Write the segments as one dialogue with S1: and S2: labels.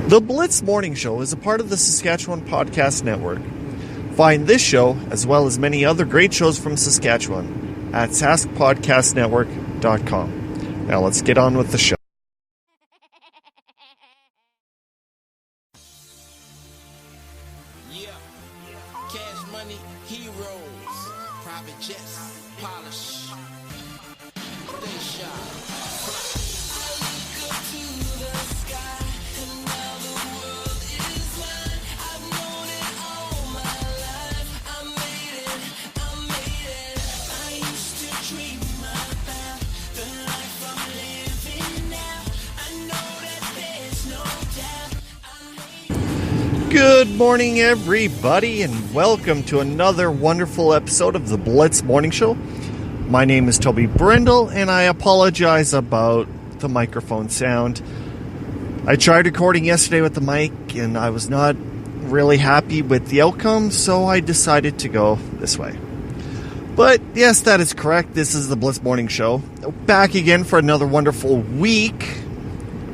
S1: The Blitz Morning Show is a part of the Saskatchewan Podcast Network. Find this show, as well as many other great shows from Saskatchewan, at saskpodcastnetwork.com. Now let's get on with the show.
S2: Yeah, cash money, heroes, private jets, polish, stay shy.
S1: Good morning, everybody, and welcome to another wonderful episode of the Blitz Morning Show. My name is Toby Brindle, and I apologize about the microphone sound. I tried recording yesterday with the mic, and I was not really happy with the outcome, so I decided to go this way. But yes, that is correct. This is the Blitz Morning Show. Back again for another wonderful week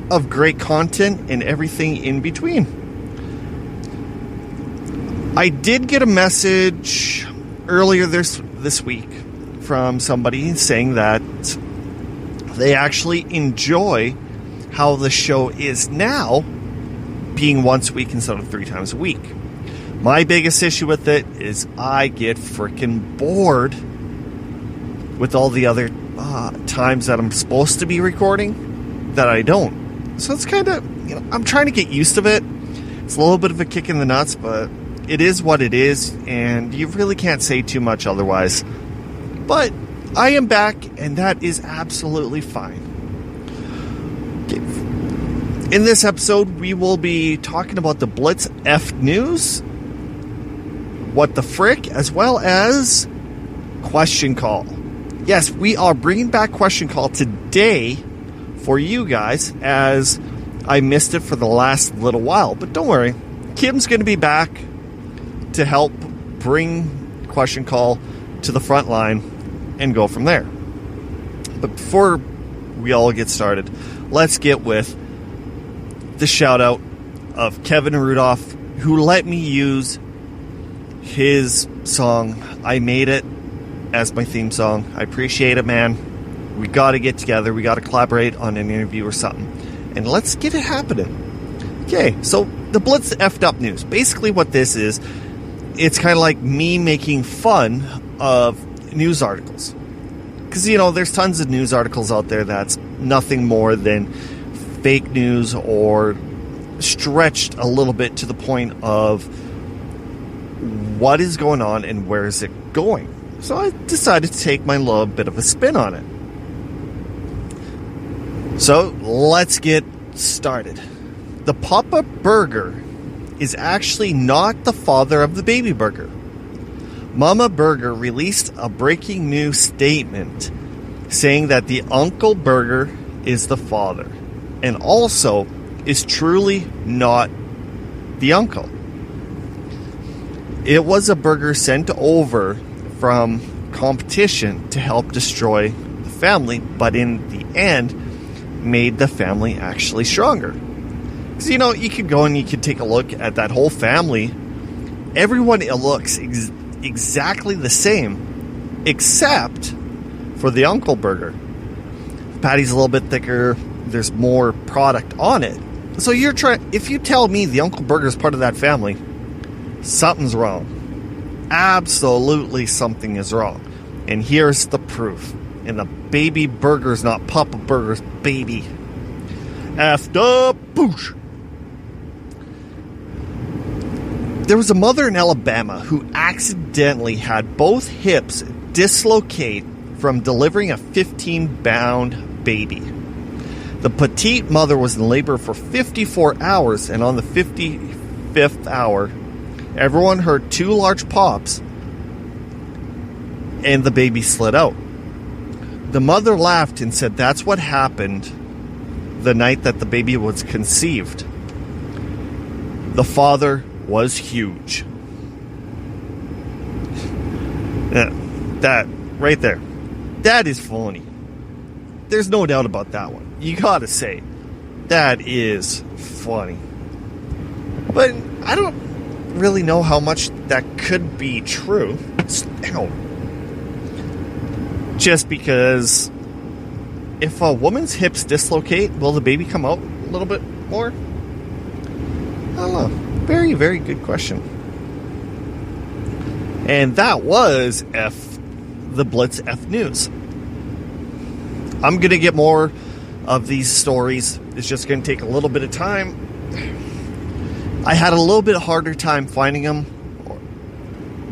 S1: of great content and everything in between. I did get a message earlier this week from somebody saying that they actually enjoy how the show is now being once a week instead of 3 times a week. My biggest issue with it is I get freaking bored with all the other times that I'm supposed to be recording that I don't. So it's kind of, I'm trying to get used to it. It's a little bit of a kick in the nuts, but it is what it is, and you really can't say too much otherwise. But I am back, and that is absolutely fine. Okay. In this episode, we will be talking about the Blitz F News, What the Frick, as well as Question Call. Yes, we are bringing back Question Call today for you guys, as I missed it for the last little while. But don't worry, Kim's going to be back to help bring Question Call to the front line and go from there. But before we all get started, let's get with the shout out of Kevin Rudolph, who let me use his song I Made It as my theme song. I appreciate it, man. We got to get together. We got to collaborate on an interview or something, and let's get it happening. Okay, so the Blitz F'd Up News. Basically what this is, it's kind of like me making fun of news articles. Because, there's tons of news articles out there that's nothing more than fake news or stretched a little bit to the point of what is going on and where is it going. So I decided to take my little bit of a spin on it. So let's get started. The Papa Burger is actually not the father of the baby burger. Mama Burger released a breaking news statement saying that the Uncle Burger is the father and also is truly not the uncle. It was a burger sent over from competition to help destroy the family, but in the end made the family actually stronger. Because, you could go and you could take a look at that whole family. Everyone looks exactly the same, except for the Uncle Burger. The patty's a little bit thicker. There's more product on it. So if you tell me the Uncle Burger is part of that family, something's wrong. Absolutely something is wrong. And here's the proof. And the baby burger's not Papa Burger's baby. Effed up, boosh. There was a mother in Alabama who accidentally had both hips dislocate from delivering a 15-pound baby. The petite mother was in labor for 54 hours, and on the 55th hour, everyone heard 2 large pops, and the baby slid out. The mother laughed and said that's what happened the night that the baby was conceived. The father was huge. Yeah, that right there. That is funny. There's no doubt about that one. You gotta say, that is funny. But I don't really know how much that could be true. Ow. Just because if a woman's hips dislocate, will the baby come out a little bit more? I don't know. Very, very good question. And that was the Blitz F News. I'm going to get more of these stories. It's just going to take a little bit of time. I had a little bit harder time finding them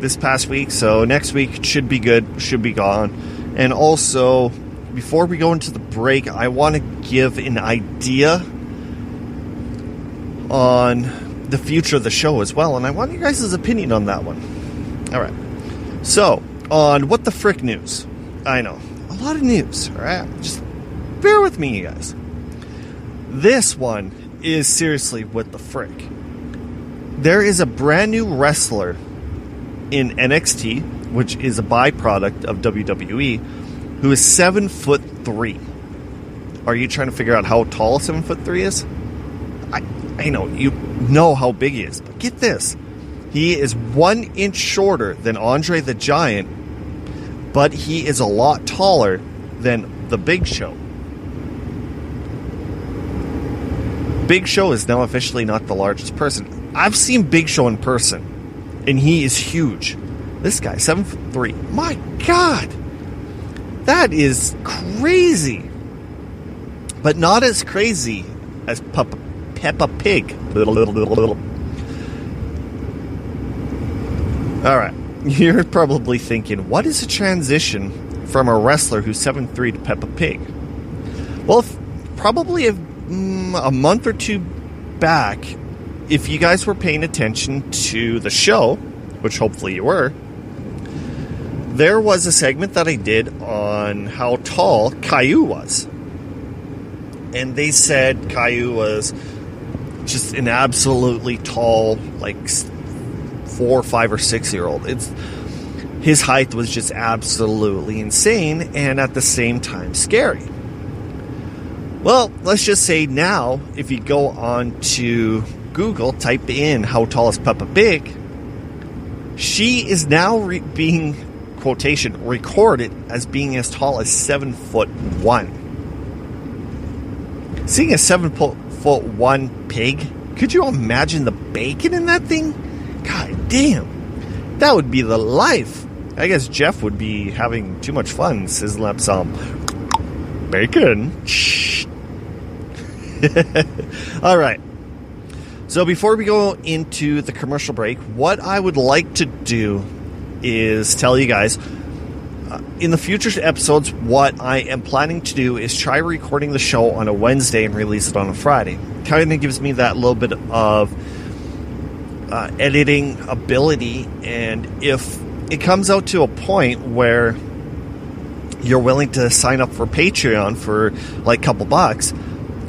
S1: this past week, so next week should be good, should be gone. And also, before we go into the break, I want to give an idea on the future of the show as well, and I want you guys' opinion on that one. Alright, so, on What the Frick News. I know, a lot of news, alright? Just bear with me, you guys. This one is seriously what the frick. There is a brand new wrestler in NXT, which is a byproduct of WWE, who is 7'3". Are you trying to figure out how tall 7'3" is? I know, you know how big he is, but get this. He is 1 inch shorter than Andre the Giant, but he is a lot taller than the Big Show. Big Show is now officially not the largest person. I've seen Big Show in person, and he is huge. This guy, 7'3". My God! That is crazy. But not as crazy as Peppa Pig. Alright, you're probably thinking, what is a transition from a wrestler who's 7'3" to Peppa Pig? Well, probably a month or two back, if you guys were paying attention to the show, which hopefully you were, there was a segment that I did on how tall Caillou was. And they said Caillou was just an absolutely tall, like 4, 5, or 6-year-old. His height was just absolutely insane and at the same time scary. Well, let's just say now, if you go on to Google, type in how tall is Peppa Pig, she is now being, quotation, recorded as being as tall as 7'1". Seeing a 7'1" pig, could you imagine the bacon in that thing? God damn, that would be the life. I guess Jeff would be having too much fun sizzling up some bacon. All right. So before we go into the commercial break, what I would like to do is tell you guys, in the future episodes, what I am planning to do is try recording the show on a Wednesday and release it on a Friday. Kind of gives me that little bit of editing ability, and if it comes out to a point where you're willing to sign up for Patreon for like a couple bucks,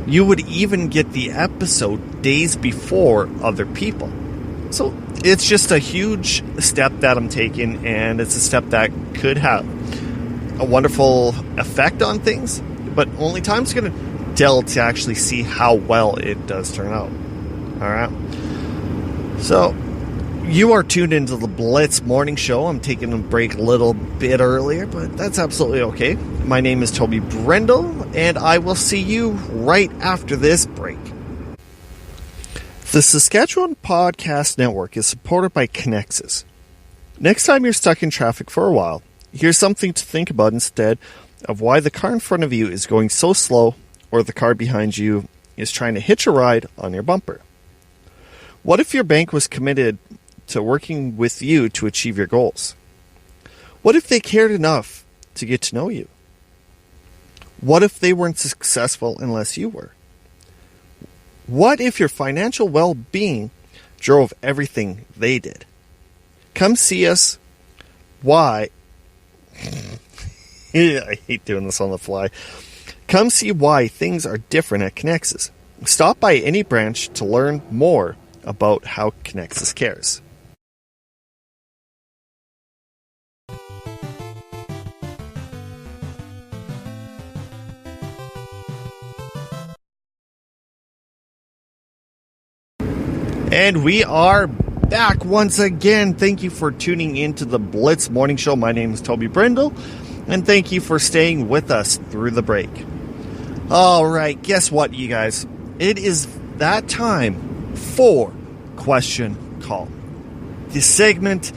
S1: you would even get the episode days before other people. So it's just a huge step that I'm taking, and it's a step that could have a wonderful effect on things, but only time's going to tell to actually see how well it does turn out. Alright? So, you are tuned into the Blitz Morning Show. I'm taking a break a little bit earlier, but that's absolutely okay. My name is Toby Brendel, and I will see you right after this break. The Saskatchewan Podcast Network is supported by Connexus. Next time you're stuck in traffic for a while, here's something to think about instead of why the car in front of you is going so slow or the car behind you is trying to hitch a ride on your bumper. What if your bank was committed to working with you to achieve your goals? What if they cared enough to get to know you? What if they weren't successful unless you were? What if your financial well-being drove everything they did? Come see us. Why? I hate doing this on the fly. Come see why things are different at Connexus. Stop by any branch to learn more about how Connexus cares. And we are back once again. Thank you for tuning into the Blitz Morning Show. My name is Toby Brindle, and thank you for staying with us through the break. All right, guess what, you guys? It is that time for Question Call. This segment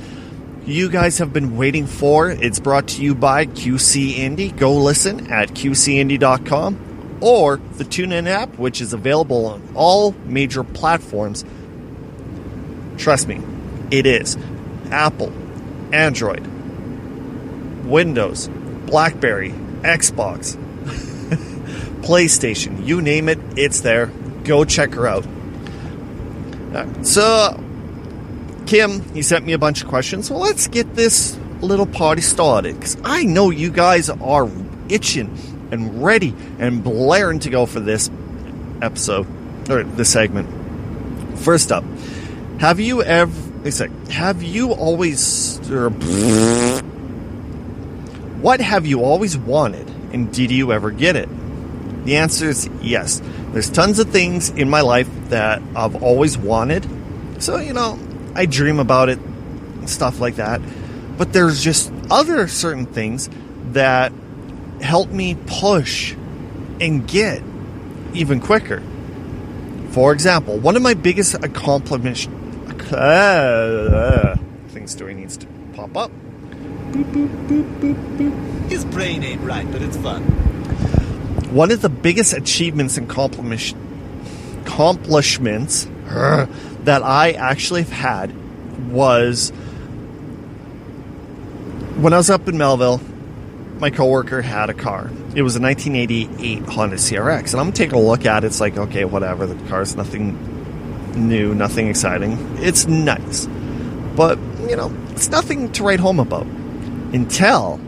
S1: you guys have been waiting for. It's brought to you by QC Indie. Go listen at qcindy.com or the TuneIn app, which is available on all major platforms. Trust me, it is. Apple, Android, Windows, BlackBerry, Xbox, PlayStation, you name it, it's there. Go check her out. So, Kim, he sent me a bunch of questions. So let's get this little party started, because I know you guys are itching and ready and blaring to go for this episode, or this segment. First up, have you always, what have you always wanted, and did you ever get it? The answer is yes. There's tons of things in my life that I've always wanted. So, I dream about it, stuff like that. But there's just other certain things that help me push and get even quicker. For example, one of my biggest accomplishments... thing story needs to pop up. Boop, boop, boop, boop, boop.
S3: His brain ain't right, but it's fun.
S1: One of the biggest achievements and accomplishments that I actually have had was when I was up in Melville. My coworker had a car. It was a 1988 Honda CRX, and I'm taking a look at it. It's like, okay, whatever. The car's nothing new, nothing exciting. It's nice, but it's nothing to write home about. Until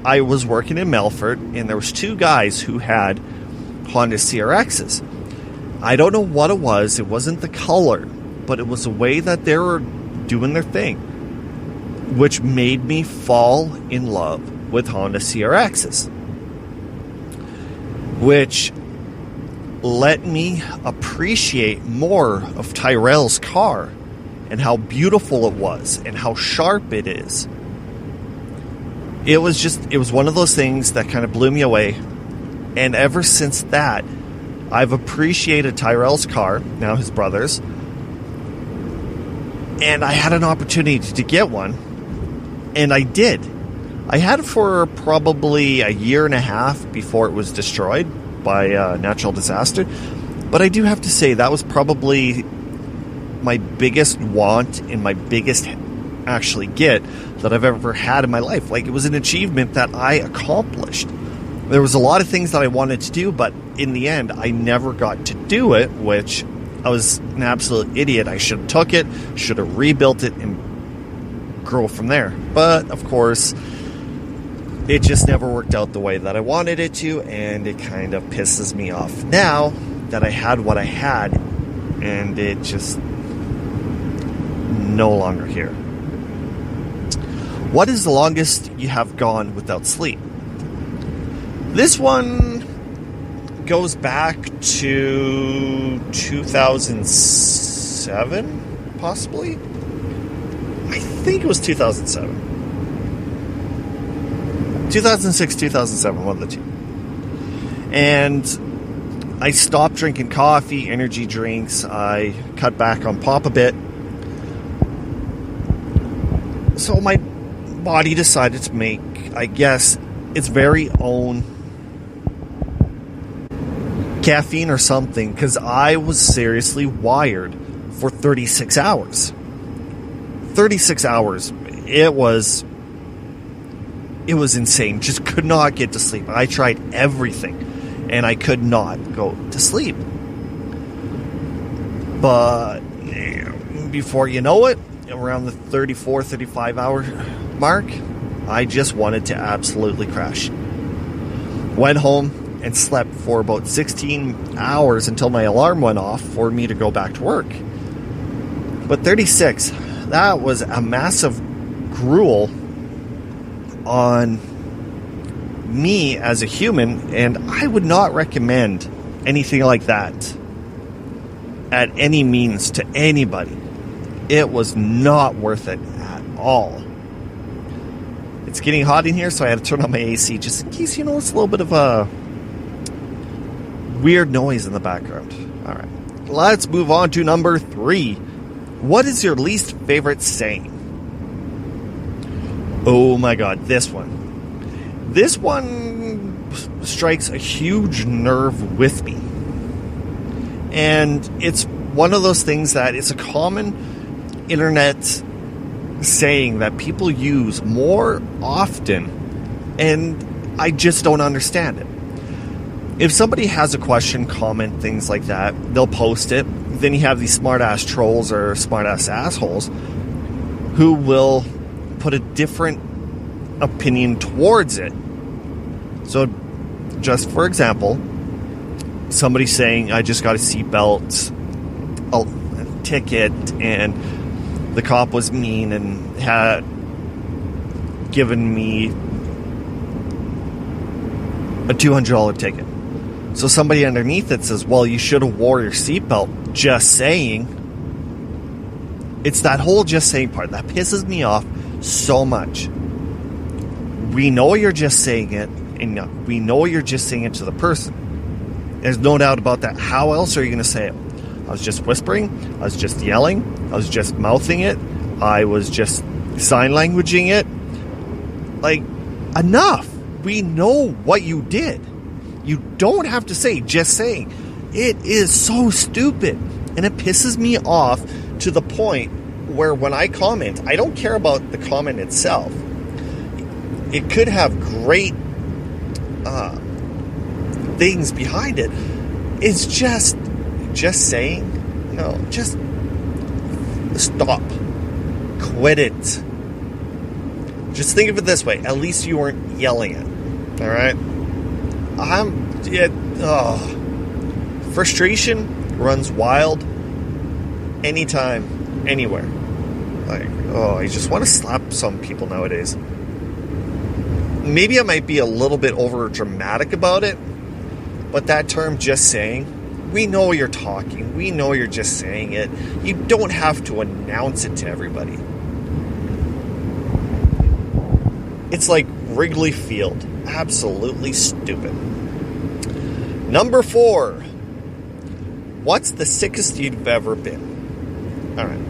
S1: I was working in Melfort, and there was two guys who had Honda CRXs. I don't know what it was. It wasn't the color, but it was the way that they were doing their thing, which made me fall in love with Honda CRXs, which let me appreciate more of Tyrell's car and how beautiful it was and how sharp it is. It was one of those things that kind of blew me away. And ever since that, I've appreciated Tyrell's car, now his brother's. And I had an opportunity to get one. And I did. I had it for probably a year and a half before it was destroyed by natural disaster. But I do have to say, that was probably my biggest want and my biggest actually get that I've ever had in my life. Like, it was an achievement that I accomplished. There was a lot of things that I wanted to do, but in the end, I never got to do it, which I was an absolute idiot. I should have took it, should have rebuilt it, and grow from there. But, of course, it just never worked out the way that I wanted it to, and it kind of pisses me off now that I had what I had, and it just no longer here. What is the longest you have gone without sleep? This one goes back to 2007, possibly? I think it was 2007. 2006, 2007, one of the two. And I stopped drinking coffee, energy drinks. I cut back on pop a bit. So my body decided to make, I guess, its very own caffeine or something, because I was seriously wired for 36 hours. 36 hours. It was insane. Just could not get to sleep. I tried everything, and I could not go to sleep. But before you know it, around the 34, 35 hour mark, I just wanted to absolutely crash. Went home and slept for about 16 hours until my alarm went off for me to go back to work. But 36, that was a massive gruel on me as a human, and I would not recommend anything like that at any means to anybody. It was not worth it at all. It's getting hot in here, so I had to turn on my AC just in case it's a little bit of a weird noise in the background. All right, let's move on to number 3. What is your least favorite saying? Oh my god, this one. This one strikes a huge nerve with me. And it's one of those things that it's a common internet saying that people use more often, and I just don't understand it. If somebody has a question, comment, things like that, they'll post it. Then you have these smart-ass trolls or smart-ass assholes who will put a different opinion towards it. So, just for example, somebody saying, I just got a seatbelt ticket, and the cop was mean and had given me a $200 ticket. So somebody underneath it says, well, you should have wore your seatbelt. Just saying. It's that whole just saying part that pisses me off so much. We know you're just saying it, and we know you're just saying it to the person. There's no doubt about that. How else are you going to say it? I was just whispering. I was just yelling. I was just mouthing it. I was just sign languaging it. Like, enough. We know what you did. You don't have to say just saying. It is so stupid. And it pisses me off to the point where when I comment, I don't care about the comment itself. It could have great things behind it. It's just saying. No, just stop. Quit it. Just think of it this way. At least you weren't yelling it. All right? Frustration runs wild anytime, anywhere. I just want to slap some people nowadays. Maybe I might be a little bit over dramatic about it, but that term just saying, we know you're talking. We know you're just saying it. You don't have to announce it to everybody. It's like Wrigley Field. Absolutely stupid. Number 4. What's the sickest you've ever been? All right.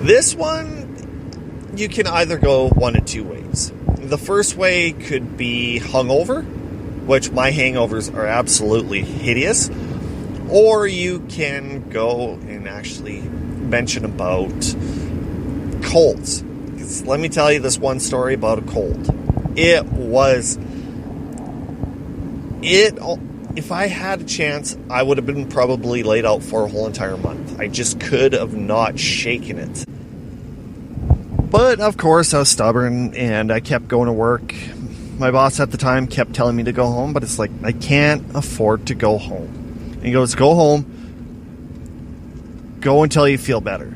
S1: This one, you can either go one of two ways. The first way could be hungover, which my hangovers are absolutely hideous. Or you can go and actually mention about colds. Let me tell you this one story about a cold. If I had a chance, I would have been probably laid out for a whole entire month. I just could have not shaken it. But, of course, I was stubborn, and I kept going to work. My boss at the time kept telling me to go home, but it's like, I can't afford to go home. And he goes, go home. Go until you feel better.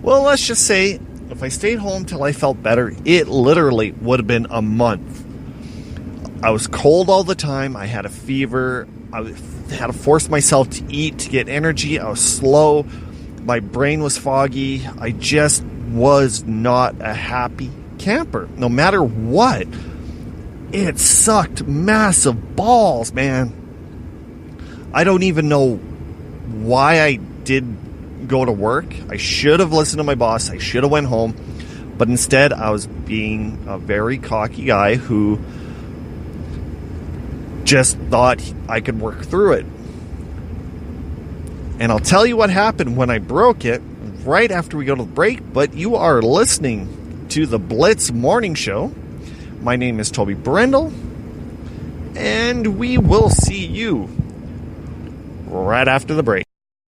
S1: Well, let's just say, if I stayed home till I felt better, it literally would have been a month. I was cold all the time. I had a fever. I had to force myself to eat to get energy. I was slow. My brain was foggy. I just was not a happy camper. No matter what. It sucked massive balls, man. I don't even know why I did go to work. I should have listened to my boss. I should have went home. But instead, I was being a very cocky guy who just thought I could work through it. And I'll tell you what happened when I broke it right after we go to the break. But you are listening to the Blitz Morning Show. My name is Toby Brendel. And we will see you right after the break.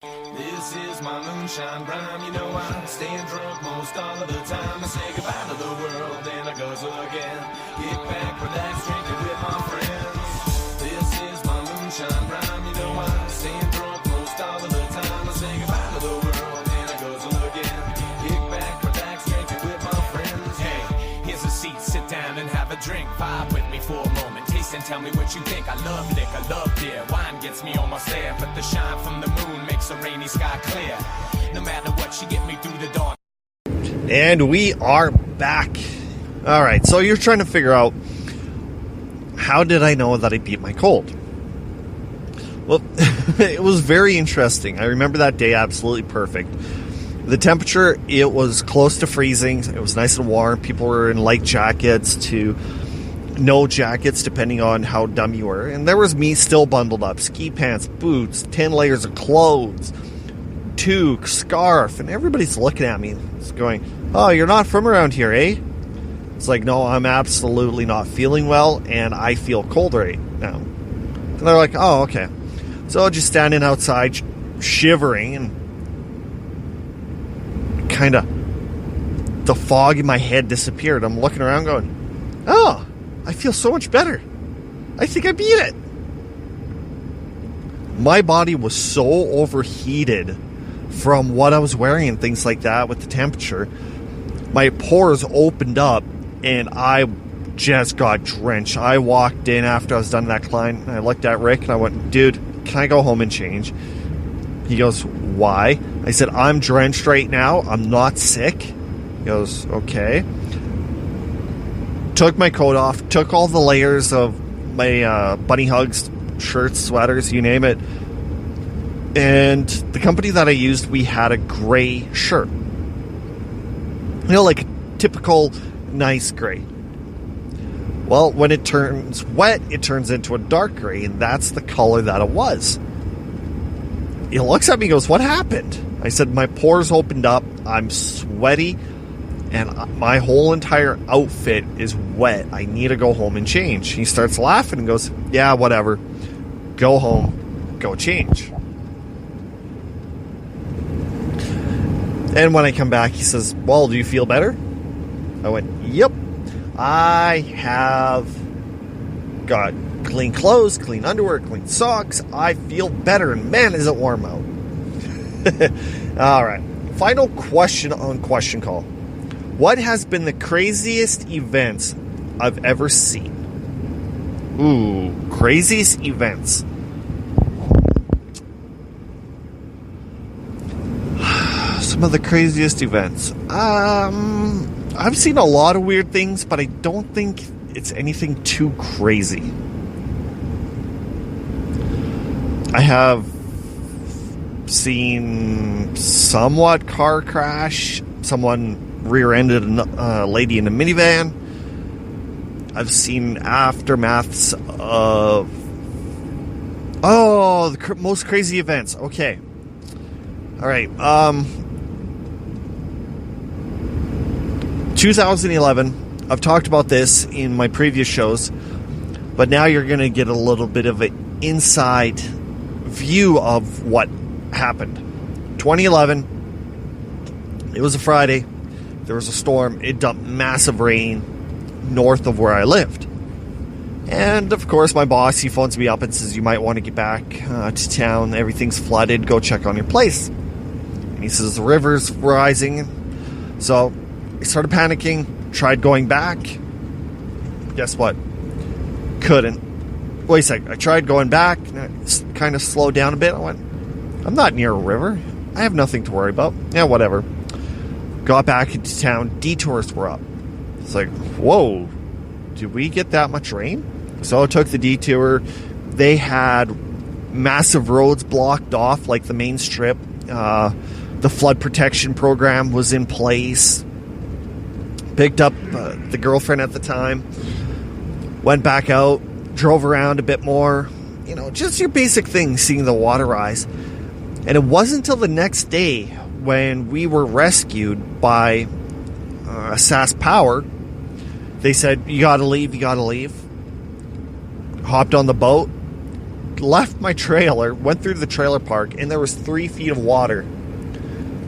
S4: This is my moonshine rhyme. You know I'm staying drunk most all of the time. I say goodbye to the world, then I guzzle again. Get back, relax, drinking with my friends. This is my moonshine rhyme. You know I'm staying drunk most all of the time. I say goodbye to the world, then I guzzle again. Get back, relax, drinking with my friends. Hey, here's a seat, sit down and have a drink. Vibe with me for a moment. Taste and tell me what you think. I love liquor, love beer. Wine gets me almost there, but the shine from the moon makes makes a rainy sky clear. No matter what, she get me through the dark.
S1: And we are back. All right, so you're trying to figure out, how did I know that I beat my cold? Well, it was very interesting. I remember that day absolutely perfect. The temperature, it was close to freezing. It was nice and warm. People were in light jackets to no jackets, depending on how dumb you were. And there was me still bundled up. Ski pants, boots, 10 layers of clothes, toque, scarf. And everybody's looking at me. It's going, oh, you're not from around here, eh? It's like, no, I'm absolutely not feeling well, and I feel cold right now. And they're like, oh, okay. So just standing outside, shivering, and kind of the fog in my head disappeared. I'm looking around going, oh, I feel so much better. I think I beat it. My body was so overheated from what I was wearing and things like that with the temperature. My pores opened up and I just got drenched. I walked in after I was done that climb and I looked at Rick and I went, dude, can I go home and change? He goes, why? I said, I'm drenched right now. I'm not sick. He goes, okay. Took my coat off, took all the layers of my bunny hugs, shirts, sweaters, you name it. And the company that I used, we had a gray shirt. You know, like a typical nice gray. Well, when it turns wet, it turns into a dark gray, and that's the color that it was. He looks at me and goes, what happened? I said, my pores opened up, I'm sweaty, and my whole entire outfit is wet. I need to go home and change. He starts laughing and goes, yeah, whatever. Go home, go change. And when I come back, he says, well, do you feel better? I went, yep. I have got clean clothes, clean underwear, clean socks. I feel better, and man, is it warm out. All right. Final question on Question Call. What has been the craziest events I've ever seen? Ooh, craziest events. Some of the craziest events. I've seen a lot of weird things, but I don't think it's anything too crazy. I have seen somewhat car crash. Someone rear-ended a lady in a minivan. I've seen aftermaths of... Oh, the most crazy events. Okay. All right. 2011, I've talked about this in my previous shows, but now you're going to get a little bit of an inside view of what happened. 2011, it was a Friday, there was a storm, it dumped massive rain north of where I lived. And of course, my boss, he phones me up and says, you might want to get back to town, everything's flooded, go check on your place. And he says, the river's rising. So I started panicking, tried going back. Guess what? Couldn't. Wait a sec. I tried going back, and I kind of slowed down a bit. I went, I'm not near a river. I have nothing to worry about. Yeah, whatever. Got back into town. Detours were up. It's like, whoa, did we get that much rain? So I took the detour. They had massive roads blocked off, like the main strip. The flood protection program was in place. Picked up the girlfriend at the time, went back out, drove around a bit more, you know, just your basic things, seeing the water rise. And it wasn't until the next day when we were rescued by SAS Power. They said, you gotta leave. Hopped on the boat, left my trailer, went through the trailer park, and there was 3 feet of water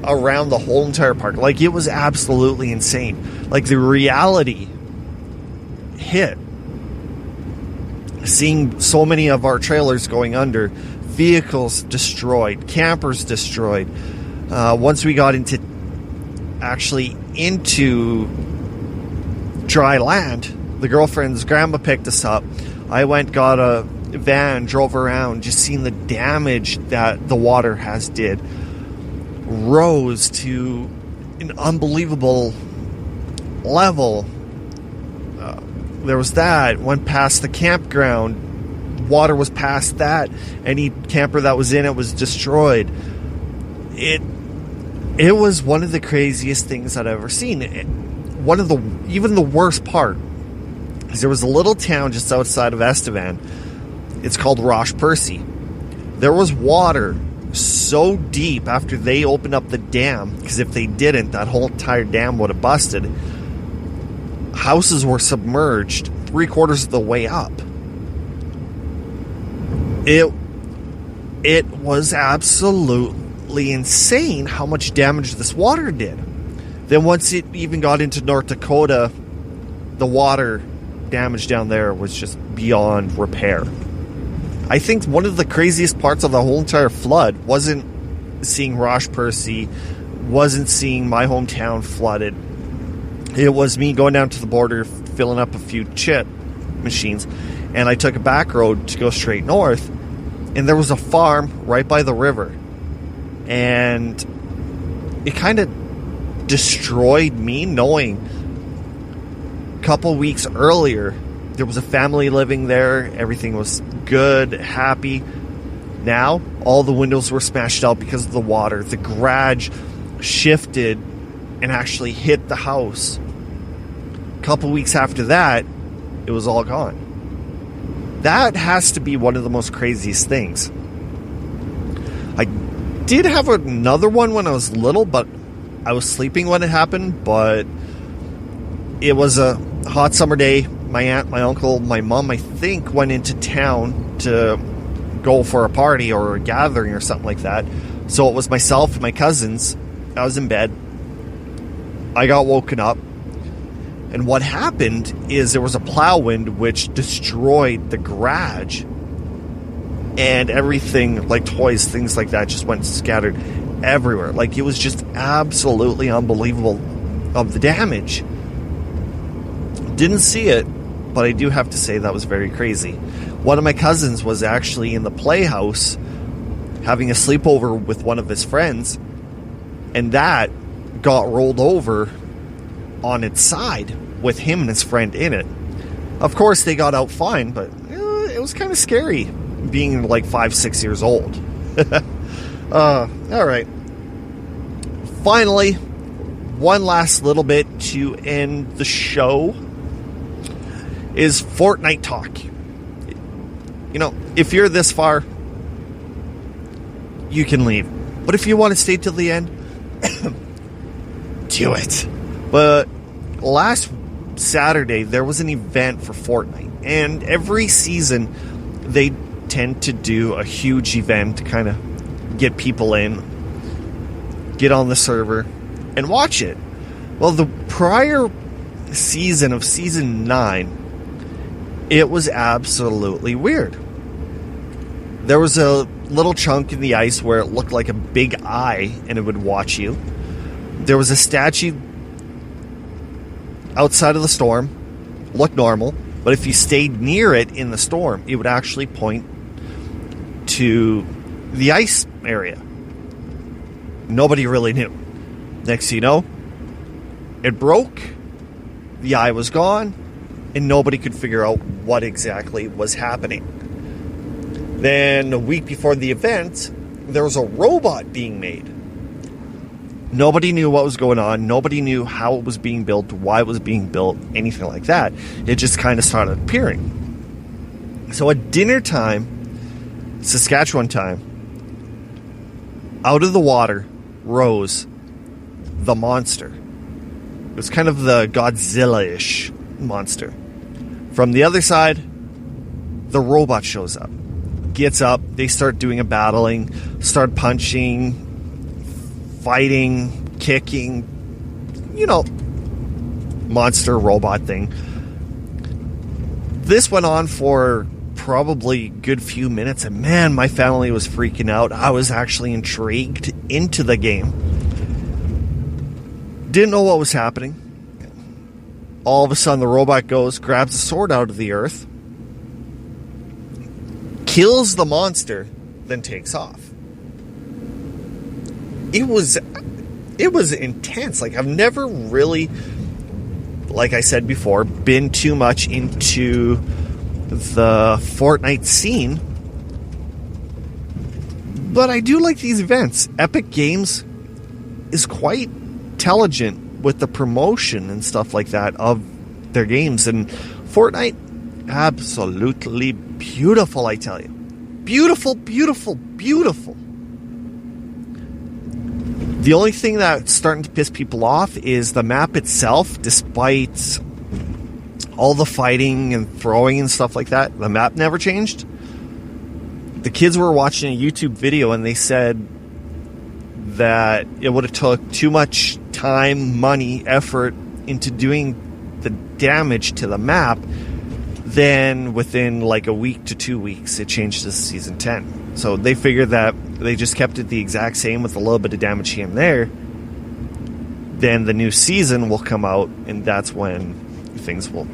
S1: around the whole entire park. Like, it was absolutely insane. Like, the reality hit. Seeing so many of our trailers going under, vehicles destroyed, campers destroyed. Once we got into dry land, the girlfriend's grandma picked us up. I went, got van drove around, just seeing the damage that the water has did, rose to an unbelievable level. There was that, went past the campground, water was past that, any camper that was in it was destroyed. It was one of the craziest things I'd ever seen. Even the worst part is there was a little town just outside of Estevan. It's called Roche Percy. There was water so deep after they opened up the dam, because if they didn't, that whole entire dam would have busted. Houses were submerged 3/4 of the way up. It was absolutely insane how much damage this water did. Then once it even got into North Dakota, the water damage down there was just beyond repair. I think one of the craziest parts of the whole entire flood wasn't seeing Roche Percy, wasn't seeing my hometown flooded. It was me going down to the border, filling up a few chip machines, and I took a back road to go straight north, and there was a farm right by the river, and it kind of destroyed me knowing a couple weeks earlier there was a family living there, everything was good, happy. Now all the windows were smashed out because of the water. The garage shifted and actually hit the house. A couple weeks after that, it was all gone. That has to be one of the most craziest things. I did have another one when I was little, but I was sleeping when it happened. But it was a hot summer day. My aunt, my uncle, my mom, I think, went into town to go for a party or a gathering or something like that. So it was myself and my cousins. I was in bed. I got woken up. And what happened is there was a plow wind which destroyed the garage. And everything, like toys, things like that, just went scattered everywhere. Like, it was just absolutely unbelievable of the damage. Didn't see it, but I do have to say that was very crazy. One of my cousins was actually in the playhouse having a sleepover with one of his friends, and that got rolled over on its side with him and his friend in it. Of course, they got out fine, but it was kind of scary being like 5-6 years old. All right. Finally, one last little bit to end the show is Fortnite talk. You know, if you're this far, you can leave. But if you want to stay till the end, do it. But last Saturday, there was an event for Fortnite. And every season, they tend to do a huge event to kind of get people in, get on the server, and watch it. Well, the prior season of Season 9, it was absolutely weird. There was a little chunk in the ice where it looked like a big eye and it would watch you. There was a statue outside of the storm, looked normal, but if you stayed near it in the storm, it would actually point to the ice area. Nobody really knew. Next thing you know, it broke, the eye was gone, and nobody could figure out what exactly was happening. Then a week before the event, there was a robot being made. Nobody knew what was going on. Nobody knew how it was being built, why it was being built, anything like that. It just kind of started appearing. So at dinner time, Saskatchewan time, out of the water rose the monster. It was kind of the Godzilla-ish monster. From the other side, the robot shows up. Gets up, they start doing a battling, start punching, fighting, kicking, you know, monster robot thing. This went on for probably a good few minutes, and man, my family was freaking out. I was actually intrigued into the game. Didn't know what was happening. All of a sudden, the robot goes, grabs a sword out of the earth, kills the monster, then takes off. It was intense. Like, I've never really, like I said before, been too much into the Fortnite scene. But I do like these events. Epic Games is quite intelligent with the promotion and stuff like that of their games. And Fortnite, absolutely beautiful, I tell you. Beautiful, beautiful, beautiful. The only thing that's starting to piss people off is the map itself. Despite all the fighting and throwing and stuff like that, the map never changed. The kids were watching a YouTube video and they said that it would have took too much time, money, effort into doing the damage to the map. Then within like a week to 2 weeks, it changed to season 10. So they figured that they just kept it the exact same with a little bit of damage here and there. Then the new season will come out, and that's when things will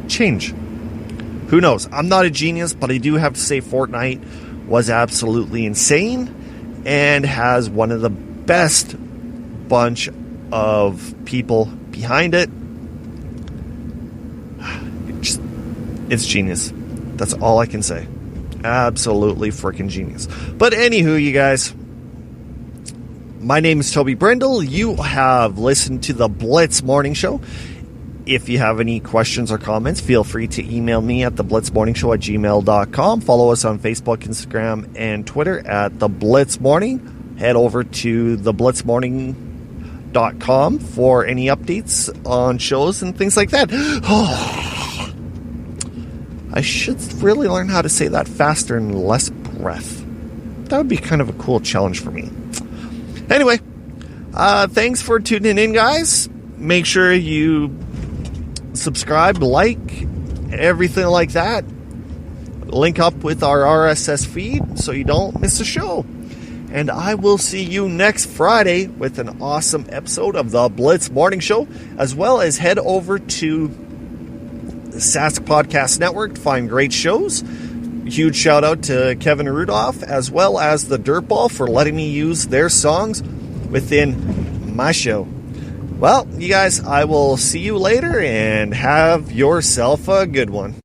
S1: change. Who knows? I'm not a genius, but I do have to say Fortnite was absolutely insane and has one of the best bunch of people behind it. It's genius. That's all I can say. Absolutely freaking genius. But anywho, you guys, my name is Toby Brindle. You have listened to the Blitz Morning Show. If you have any questions or comments, feel free to email me at theblitzmorningshow@gmail.com. Follow us on Facebook, Instagram, and Twitter at The Blitz Morning. Head over to theblitzmorning.com for any updates on shows and things like that. I should really learn how to say that faster and less breath. That would be kind of a cool challenge for me. Anyway, thanks for tuning in, guys. Make sure you subscribe, like, everything like that. Link up with our RSS feed so you don't miss a show. And I will see you next Friday with an awesome episode of the Blitz Morning Show, as well as head over to the Sask Podcast Network to find great shows. Huge shout out to Kevin Rudolph as well as the Dirtball for letting me use their songs within my show. Well, you guys, I will see you later and have yourself a good one.